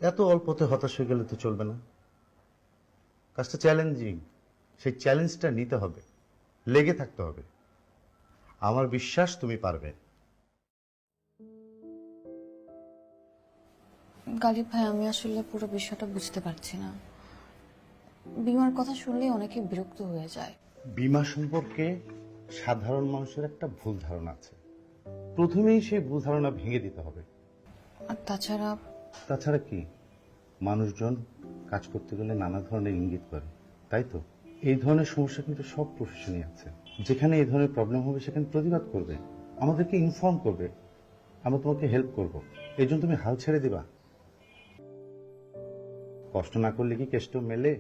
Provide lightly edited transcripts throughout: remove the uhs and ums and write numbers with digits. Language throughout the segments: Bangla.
এত অল্পতে হতাশ হয়ে গেলে তো চলবে না। কাজটা চ্যালেঞ্জিং, সেই চ্যালেঞ্জটা নিতে হবে, লেগে থাকতে হবে। আমার বিশ্বাস তুমি পারবে। গালিব ভাই, আমি আসলে পুরো বিষয়টা বুঝতে পারছি না। বিমার কথা শুনলেই অনেকে বিরক্ত হয়ে যায়। বীমা সম্পর্কে সাধারণ মানুষের একটা ভুল ধারণা আছে, প্রথমেই সেই ভুল ধারণা ভেঙে দিতে হবে। আর তাছাড়া তাছাড়া কি, মানুষজন কাজ করতে গেলে নানা ধরনের ইঙ্গিত করে, তাই তো? এই ধরনের সমস্যা কিন্তু সব প্রফেশনই আছে। যেখানে এই ধরনের প্রবলেম হবে সেখানে প্রতিবাদ করবে, আমাদেরকে ইনফর্ম করবে, আমরা তোমাকে হেল্প করব। এই জন্য তুমি হাল ছেড়ে দিবা? কষ্ট না করলে কি কেষ্ট মেলে?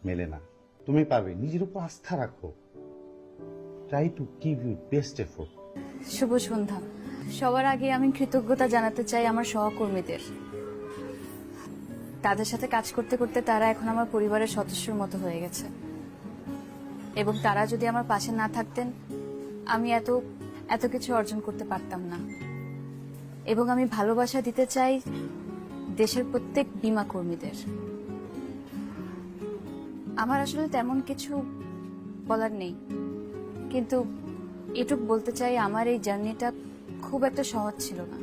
মেলে না। তুমি পারবে, নিজের উপর আস্থা রাখো। Try to give you best effort. শুভ সন্ধ্যা। সবার আগে আমি কৃতজ্ঞতা জানাতে চাই আমার সহকর্মীদের। তাদের সাথে কাজ করতে করতে তারা এখন আমার পরিবারের সদস্যর মতো হয়ে গেছে, এবং তারা যদি আমার পাশে না থাকতেন আমি এত এত কিছু অর্জন করতে পারতাম না। এবং আমি ভালোবাসা দিতে চাই দেশের প্রত্যেক বীমা কর্মীদের। আমার আসলে তেমন কিছু বলার নেই, কিন্তু এটুক বলতে চাই আমার এই জার্নিটা খুব একটা সহজ ছিল না।